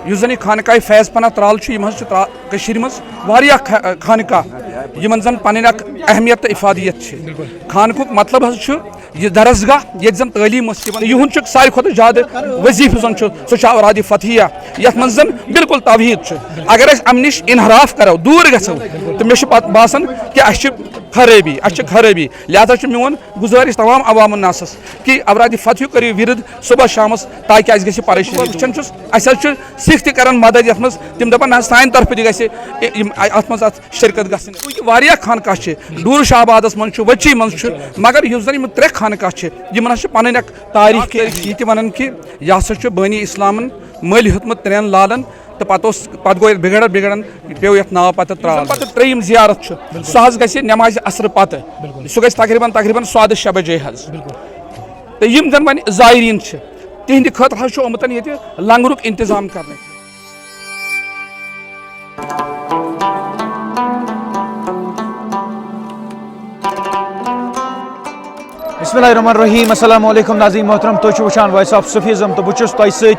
یُس زن یہ خانقاہ فیض پناہ ترال مز خانقاہ یمن زن پنن اخ اہمیت تو افادیت خانقک مطلب یہ درسگاہ یہ زن تعلیم یہ ساروی کھت زیادہ وظیفہ زن سہ اوراد فتحیہ یت من زن بالکل توحید اگر ام نش انحراف کرو دور گھو تو مے باسان کہ اس خرابی لہذا میون گزارش تمام عوام الناسس کہ اوراد فتح کرو ورد صبح شام تاکہ اس گھس پریشانی وچان اس سکھ تہ کران مدد یت مز تم دپان نہ سانہ طرف تہ گھس ات مز شرکت گھن واریاہ خانقاہ ڈور شاہ آبادس من وچی من مگر اس زن ترے خانقاہ یمن پن اک تاریخ یہ ونان کہ یہ ہسا بانی اسلامن مل ہیوتمت 3 لالن تو پتہ گو بگڑان پیو یت ناو پتہ ترال پتہ تریم زیارت سہ گھس نماز اثر پتہ سہ گھس تقریباً 6 بجے حظ تو یم زن ون زائرین تہند خاطر آمتن یہ لنگرک انتظام کرنے بسم اللہ الرحمن الرحیم السلام علیکم ناظرین محترم تھی وچان وائس آف صوفیزم تو بہت تہ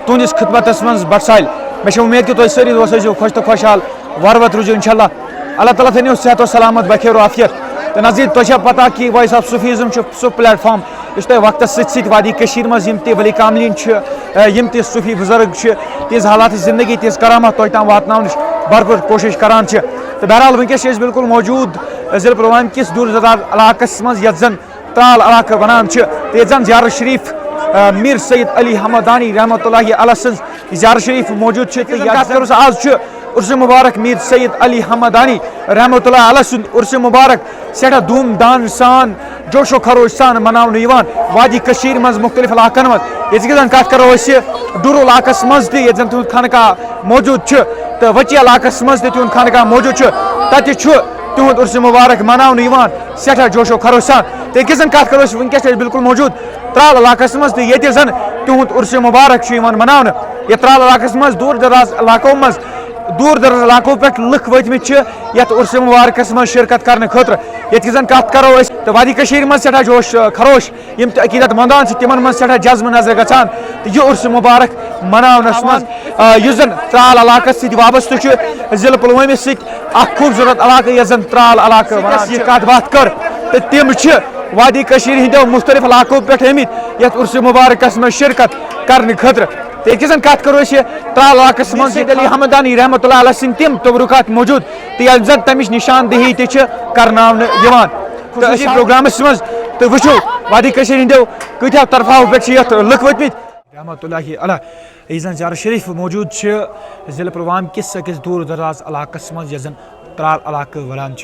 تہندس خدمتس من بٹسال مے امید کہ تھی ساری دوست روزو خوش تو خوشحال وت روزو انشاءاللہ اللہ تعالیٰ تھو صحت و سلامت بخیر و عافیت تو ناظرین تہ پتہ کہ وائس آف صوفیزم سہ پلیٹ فارم اس تہ وقت ست وادی مز ولی کاملین یم صوفی بزرگ تہذ حالات زندگی تہذ کرامت تہ تام واتناونچ بھرپور کوشش کران تو بہرحال ونکس بالکل موجود ضلع پلوامہ کس دور دراز علاقس مز یت زن ترال علاقہ ونان تو زن زیارت شریف میر سید علی حمدانی رحمۃ اللہ علیہ سن زیارت شریف موجود کرو آج عرس مبارک میر سید علی حمدانی رحمۃ اللہ علیہ سن عرس مبارک سٹھا دھوم دھام سان جوش و خروش سان مناونہ وادی کشیر مز مختلف علاقن مز یہ کت کرو ڈور علاقس مز تہ یہ تہد خانقاہ موجود تو وچی علاقس مز تہ تہد خانقاہ موجود تتہ تہد عرس مبارک مناونہ سٹھا جوش و خروش سان تو یہ کت کرو ونکس بالکل موجود ترال علاقس مز تہ یہ زن تہد عرس مبارک مناونہ یہ ترال علاقس مز دور دراز علاقوں مز دور دراز علاقوں پہ لکھ وتمت یت عرس مبارکس مز شرکت کرنے خاطر یہ زن کت کرو تو وادی کشیر مز سٹھا جوش خروش یم عقیدت مندان تمن مز سٹھا جذب نظر گژھان تو یہ عرس مبارک مناونس مز اس زن ترال علاقس ست وابستہ ضلع پلوامہ ست اخ خوبصورت علاقہ یس زن ترال علاقہ یہ کت بات کر تو تم وادی کشیر ہندو مختلف علاقوں پہ آمت یت عرس مبارکس مز شرکت کرنے خاطر تو یہ کت کرو ترال علاقس مز علی حمدانی رحمۃ اللہ علیہ سن تم تبرکات موجود تو یہ زن تمچ نشاندہی تہ کرناونہ پروگرامس مز تو وچو وادی کشیر ہندو کتیا طرفو پہ لکھ وتمت رحمۃ اللہ علیہ یہ زن زیارت شریف موجود ضلع پلوامہ کس أکس دور دراز علاقس مز یس زن ترال علاقہ ونان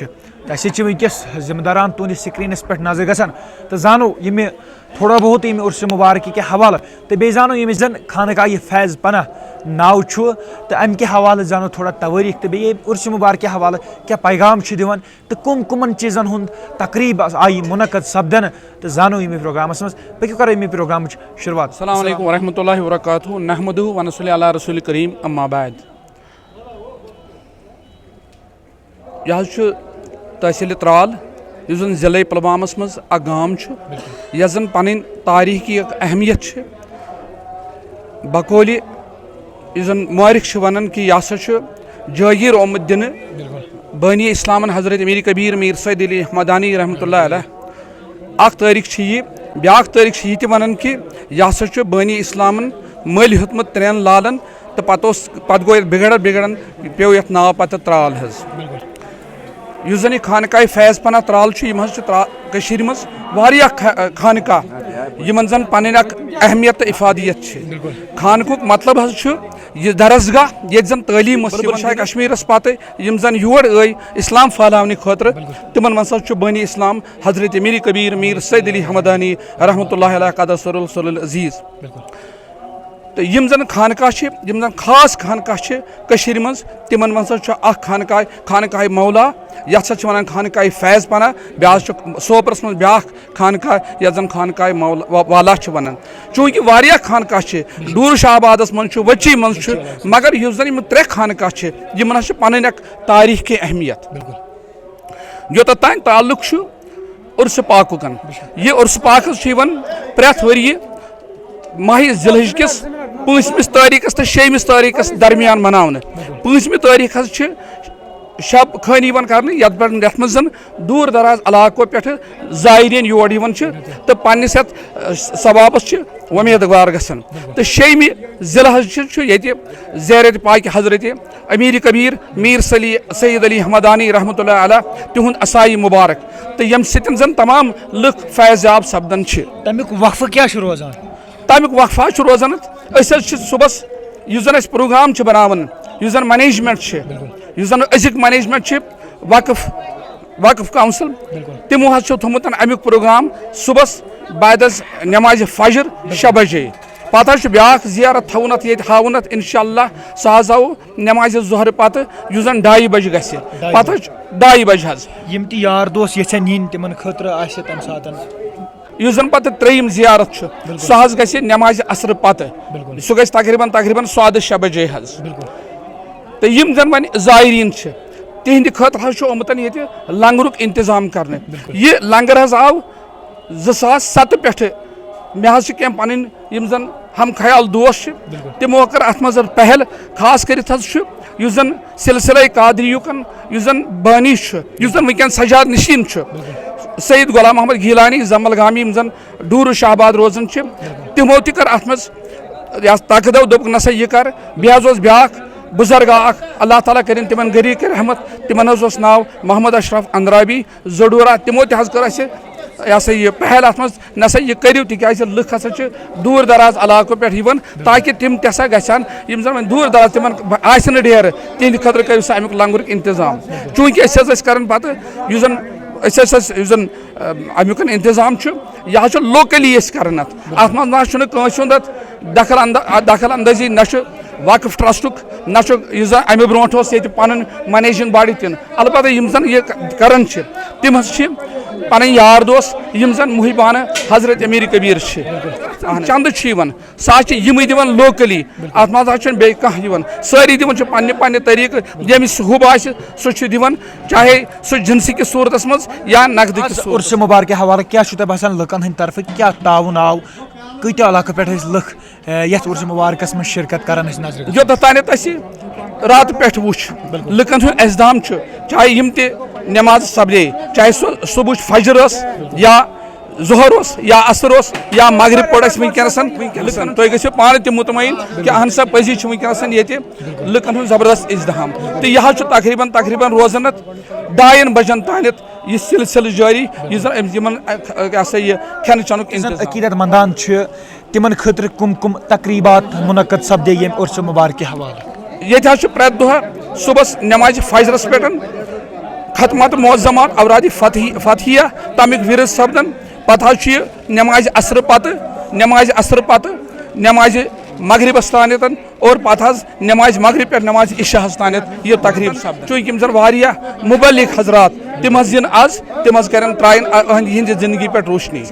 اچھے ونکس ذمہ داران تہندس سکرینس پہ نظر گژھان تو زانو یہ تھوڑا بہت یہ عرس مبارک کے حوالہ تو بیٚیہِ زانو یہ زن خانقاہ فیض پناہ ناو تو امہ حوالہ زانو تھوڑا توٲریٖخ تو بیٚیہِ عرس مبارک کے حوالہ کیا پیغام دِوان تو کمن چیزن ہند تقریب آئی منعقد سپدن تو زانو یہ پروگرامس مز پکو کرو یہ پروگرام شروعات السلام علیکم ورحمۃ اللہ وبرکاتہ نحمدہ ونصلی علی رسول کریم اما بعد یہ تحصیل ترال اس زن ضلع پلوامس مز اخ گام یس زن پن تاریخی اہمیت بقول اس زن مورخ ونان کہ یہ ہسا جاگیر آمت دن بانی اسلامن حضرت امیر کبیر میر سید علی حمدانی رحمۃ اللہ علیہ اخ تاریخ یہ بیاکھ تاریخ یہ تہ ونان کہ یہ ہسا بانی اسلامن مل ہیوتمت 3 لالن تو پتہ گو بگڑان پیو یت ناو پتہ ترال حظ اس زن یہ خانقاہ فیض پناہ ترال مز خانقاہ یمن زن پن اخ اہمیت تو افادیت خانقک مطلب یہ درسگاہ یہ زن تعلیم شاہ کشمیرس پتہ یم زن یور آئی اسلام پھیلاونہ خاطر تمن مز بانی اسلام حضرت امیر کبیر میر سید علی حمدانی رحمۃ اللہ علیہ قدس رسول العزیز تو یم زن خانقاہ یم زن خاص خانقاہ مز تمن مز اخ خانقاہ مولا یتھ سا ونان خانقاہ فیض پناہ بیاکھ سوپرس مز بیاکھ خانقاہ یتھ زن خانقاہ والا ونان چونکہ واریاہ خانقاہ ڈور شاہ آبادس مز وچی مز مگر اس زن یم 3 خانقاہ یمن پن اخ تاریخی اہمیت یوتت تان تعلق عرس پاکن یہ عرس پاک پریت وری ماہ ذی الحج کس 5مس تٲریٖخس تہٕ 6مس تٲریٖخس درمیان مناونہٕ 5مہِ تٲریٖخ حظ چھِ شب خٲنی یِوان کرنہٕ یتھ منٛز زن دوٗر دراز علاقو پٮ۪ٹھٕ زایریٖن یور یِوان چھِ تہٕ پننِس یتھ ثوابس چھِ وۄمیدوار گژھان تہٕ 6مہِ ذی الحج چھُ ییٚتہِ زیارت پاکہِ حضرت امیر کبیر میر سید علی احمدانی رحمۃ اللہ علیہ تِہُنٛد اسائی مبارک تہٕ ییٚمہِ سۭتۍ زن تمام لُکھ فیض یاب سپدان چھِ تمیُک وقفہٕ کیٛاہ چھُ روزان تمیُک وقفہ چھُ روزان أسۍ حظ چھِ صبحس یُس زن أسۍ پروگرام چھِ بناوان یُس زن منیجمنٹ چھِ یُس زن أزیُک منیجمنٹ چھِ وقف کونسل تِمو حظ چھُ تھوٚمُت امیُک پروگرام صبحس بعد از نمازِ فجر 6 بجے پتہٕ حظ چھُ بیٛاکھ زیارت تھاوُن اتھ ییٚتہِ ہاوُن اتھ انشاء اللہ سُہ حظ آو نمازِ ظہر پتہٕ یُس زن 2:30 بجہِ گژھِ پتہٕ حظ 2:30 بجہِ حظ یِم تہِ یار دوس یژھن یِنۍ تِمن خٲطرٕ آسہِ تمہِ ساتہٕ یُس زن پتہٕ 3یم زیارت چھُ سُہ حظ گژھِ نمازِ عصرٕ پتہٕ سُہ گژھِ تقریٖباً 6 بجے حظ تہٕ یِم زن وۄنۍ زایریٖن چھِ تِہنٛدِ خٲطرٕ حظ چھُ آمُت ییٚتہِ لنگرُک انتظام کرنہٕ یہِ لنگر حظ آو 2007 پٮ۪ٹھٕ مےٚ حظ چھِ کینٛہہ پنٕنۍ یِم زن ہم خیال دوس چھِ تِمو کٔر اتھ منٛز پہل خاص کٔرِتھ حظ چھُ یُس زن سلسلے قادریُک یُس زن بٲنی چھُ یُس زن وٕنکیٚن سجاد نشیٖن چھُ سید غلام محمد گیٖلانی زمل گامی یِم زن ڈوٗرٕ شاہباد روزان چھِ تِمو تہِ کٔر اتھ منٛز تقدو دوٚپُکھ نسا یہِ کر بیٚیہِ حظ اوس بیٛاکھ بُزرگا اکھ اللہ تعالیٰ کٔرِنۍ تِمن غریٖق رحمت تِمن حظ اوس ناو محمد اشرف اندرابی زڈورا تِمو تہِ حظ کٔر اسہِ یہ سا یہ پہل ات منٛز نسا یہ کٔرِو تِکیٛازِ لُکھ ہسا چھِ دوٗر دراز علاقو پٮ۪ٹھ یِوان تاکہِ تِم تہِ ہسا گژھن یِم زن وۄنۍ دوٗر دراز تِمن آسہِ نہٕ ڈیرٕ تِہنٛدِ خٲطرٕ کٔرِو سا امیُک لنگرُک انتظام چوٗنٛکہِ أسۍ حظ ٲسۍ کران پتہٕ یُس زن یُس زن امیُک انتظام چھُ یہِ حظ چھُ لوکلی أسۍ کران اتھ منٛز نہ چھُنہٕ کٲنٛسہِ ہُنٛد اتھ دخل اندٲزی نہ چھُ وقف ٹرسٹُک نہ چھُ یُس زن امہِ برونٛٹھ اوس ییٚتہِ پنُن منیجنگ باڈی تہِ البتہ یِم زن یہِ کران چھِ تِم حظ چھِ پنٕنۍ یار دوس یِم زن محبانہ حضرت امیر کبیر چھِ چندٕ چھُ یِوان سُہ حظ چھِ یِمٕے دِوان لوکلی اتھ منٛز حظ چھُنہٕ بیٚیہِ کانٛہہ یِوان سٲری دِوان چھِ پننہِ طریٖقہٕ ییٚمِس حُب آسہِ سُہ چھُ دِوان چاہے سُہ جنسی کِس صوٗرتس منٛز یا نقدٕ کِس عرسہِ مُبارکہِ حوالہٕ کیٛاہ چھُ تۄہہِ باسان لُکن ہٕنٛدِ طرفہٕ کیٛاہ تعاوُن آو کۭتیاہ علاقہٕ پٮ۪ٹھ ٲسۍ لُکھ یتھ عرسہِ مُبارکس منٛز شرکت کران ٲسۍ نظرِ یوٚتتھ تانٮ۪تھ اَسہِ راتہٕ پٮ۪ٹھ وٕچھ لُکن ہُنٛد اعزدام چھُ چاہے یِم تہِ نٮ۪ماز سپدے چاہے سُہ صبحٕچ فجر ٲس یا ظہر اوس یا عصر اوس یا مغرب پوٚر اَسہِ وٕنکیٚنس تُہۍ گٔژھِو پانہٕ تہِ مطمعین کہِ اہن سا پٔزی چھُ وٕنکیٚنس ییٚتہِ لُکن ہُنٛد زبردست اِزدحام تہٕ یہِ حظ چھُ تقریٖباً روزان اتھ 2 بجن تانٮ۪تھ یہِ سلسلہٕ جٲری یُس زن یِمن یہ سا یہِ کھٮ۪نہٕ چٮ۪نُک عقیدت مندان چھِ تِمن خٲطرٕ کم تقریٖبات منعقد سپدے ییٚمہِ عرسہِ مُبارکہِ حوالہٕ ییٚتہِ حظ چھُ پرٛٮ۪تھ دۄہ صبحس نٮ۪مازِ فجرس پٮ۪ٹھ ختمات معظمات اورادِ فتحیہ تمیُک ورد سپدان پتہٕ حظ چھُ یہِ نٮ۪مازِ عصرٕ پتہٕ نٮ۪مازِ مغربس تانٮ۪تھ اور پتہٕ حظ نٮ۪مازِ مغرب پٮ۪ٹھ نٮ۪مازِ عشاہس تانٮ۪تھ یہِ تقریٖب سپدان چوٗنٛکہِ یِم زن واریاہ مُبلِغ حضرات تِم حظ یِن آز تِم حظ کرن ترٛایَن یِہنٛدِ زندگی پٮ۪ٹھ روشنی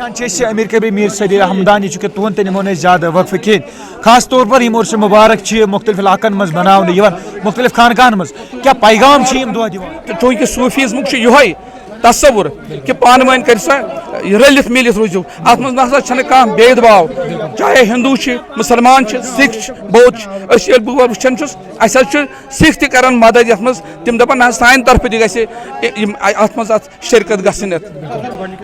امیر کبیر میر سید احمدانی چونکہ تُہُنٛد تہِ نِمو نہٕ أسۍ زیادٕ وقفہٕ کِہیٖنۍ خاص طور پر یِم عرسہِ مُبارک چھِ مُختلف علاقن منٛز بناونہٕ یِوان مُختلف خانقاہن منٛز کیٛاہ پیغام چھِ یِم دۄہ دِوان تہٕ چوٗنٛکہِ صوٗفیٖزمُک چھُ یِہوے تصوُر کہِ پانہٕ ؤنۍ کٔرِو سا رٔلِتھ میٖلِتھ روٗزِو اتھ منٛز نہ سا چھنہٕ کانٛہہ بید باو چاہے ہندوٗ چھِ مُسلمان چھِ سِکھ چھِ بودھ چھِ أسۍ ییٚلہِ بہٕ وٕچھان چھُس اَسہِ حظ چھُ سِکھ تہِ کران مدد یتھ منٛز تِم دپان نہ حظ سانہِ طرفہٕ تہِ گژھِ یِم اتھ منٛز اتھ شرکت گژھٕنۍ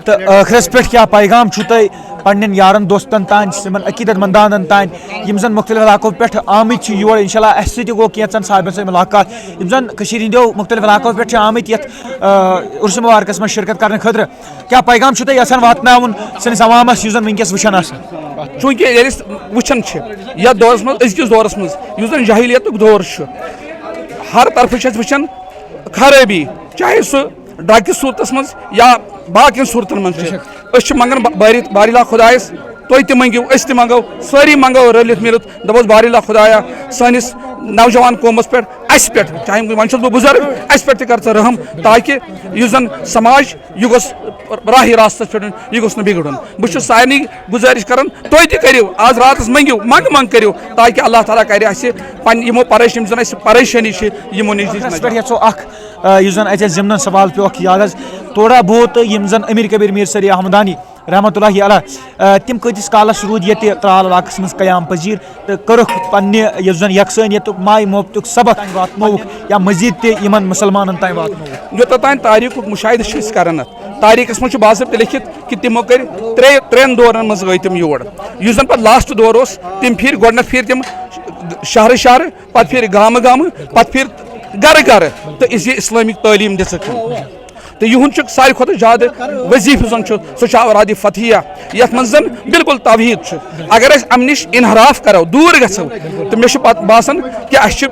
تہٕ ٲخرس پٮ۪ٹھ کیٛاہ پیغام چھُو تۄہہِ پننٮ۪ن یارن دوستن تانۍ یِمن عقیدت مندانن تانۍ یِم زن مُختلف علاقو پٮ۪ٹھ آمٕتۍ چھِ یور انشاء اللہ اسہِ سۭتۍ گوٚو کینٛژن صاحبن سۭتۍ مُلاقات یِم زن کٔشیٖرِ ہٕنٛدیو مُختلف علاقو پٮ۪ٹھ چھِ آمٕتۍ یتھ عرسہِ مُبارکس منٛز شرکت کرنہٕ خٲطرٕ کیٛاہ پیغام چھُو تُہۍ یژھان واتناوُن سٲنِس عوامس یُس زن وٕنکیٚس وٕچھان آسان چوٗنٛکہِ ییٚلہِ أسۍ وٕچھان چھِ یتھ دورس منٛز أزکِس دورس منٛز یُس زن جاہلیتُک دور چھُ ہر طرفہٕ چھِ أسۍ وٕچھان خرٲبی چاہے سُہ ڈرٛگ کِس صوٗرتس منٛز یا باقین صوٗرتن منٛز چھِ أسۍ چھِ منٛگان باری اللہ خۄدایس تُہۍ تہِ منٛگِو أسۍ تہِ منٛگو سٲری منٛگو رٔلِتھ میٖلِتھ دپوس باری اللہ خۄدایا سٲنِس نوجوان قومس پٮ۪ٹھ اَسہِ پٮ۪ٹھ چاہے وۄنۍ چھُس بہٕ بُزرگ اَسہِ پٮ۪ٹھ تہِ کر ژٕ رحم تاکہِ یُس زن سماج یہِ گوٚژھ راہہِ راستس پٮ۪ٹھ یہِ گوٚژھ نہٕ بِگڑُن بہٕ چھُس سارنٕے گُزٲرِش کران تُہۍ تہِ کٔرِو آز راتس منٛگِو منٛگ کٔرِو تاکہِ اللہ تعالیٰ کرِ اَسہِ پنٕنہِ یِمو یِم زن اَسہِ پریشٲنی چھِ یِمو نِش پٮ۪ٹھ یژھو اکھ یُس زن اَتہِ اَسہِ ضِمنن سوال پیوٚو اکھ یاد حظ تھوڑا بہت یِم زن امیر کبیر میر سید احمدانی رحمۃ اللہ علیہ تم کتس کالس رود یہ ترال علاقس مز قیام پذیر تو کرک پنہ یس زن یکسانیت ماے محبت سبق واتنوک یا مزید تہ مسلمانن تین واتنوک یوتان تاریخ مشاہدہ کران تاریخس مجھ باضابطہ لکھت کہ تمو کر ترین دورن مز گئی تم یور اس زن پہ لاسٹ دور اس تم پھر گۄڈنیتھ پھر تم شہر شہر پتہ پھر گام گام پتہ پھر گھر گھر تو اس یہ اسلامک تعلیم دِژکھ تو یہند ساروی کھۄتہٕ زیادٕ وظیفہ زن سہ اوراد فتحیہ یتھ من زن بالکل توحید اگر اس ام نش انحراف کرو دور گژھو تو مے باسان کہ اس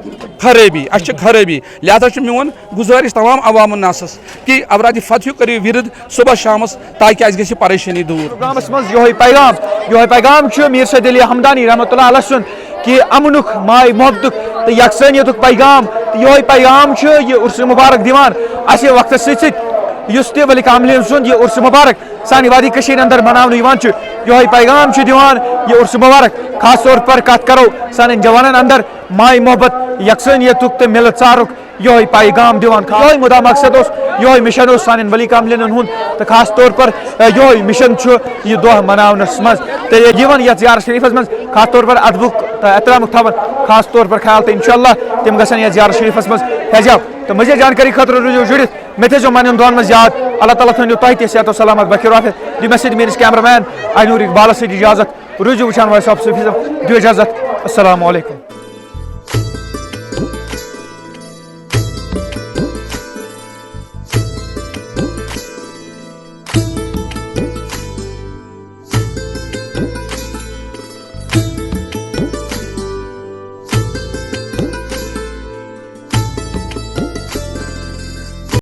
خرابی لہذا میون گزارش تمام عوام الناسس کہ اوراد فتح کرو ورد صبح شامس تاکہ اس گژھِ پریشانی دور پروگرامس مز یہ پیغام میر سید علی حمدانی رحمۃ اللہ علیہ سن کہ امنک ماے محبت تو یکسانیت پیغام یہ پیغام یہ عرس مبارک دیوان اس وقت اس تہ ولی کاملین سن یہ عرس مبارک سانی وادی کشیر اندر مناؤن یہ پیغام دیوان یہ عرس مبارک خاص طور پر کت کرو سان جوانن اندر ماے محبت یکسانیت تو ملت ژارک یہ پیغام دیوان یہ مدا مقصد یہ مشن سان ولی کاملین ہند تو خاص طور پر یہ مشن یہ دہ مناونس مز تو یہ زیارت شریفس مز خاص طور پر ادبک تو احترامک تھوان خاص طور پر خیال تو انشاءاللہ تم گھن یہ زیارت شریفس مز حجاب تو مزید جانکاری خاطر روزو جڑت مے تھو من دون مز یاد اللہ تعالیٰ تھو تہ صحت و سلامت بخیر وافیت دی مے میرس کیمرہ مین آنور اقبالس اجازت روزو وچان وائس آف صوفیزم دیو اجازت السلام علیکم.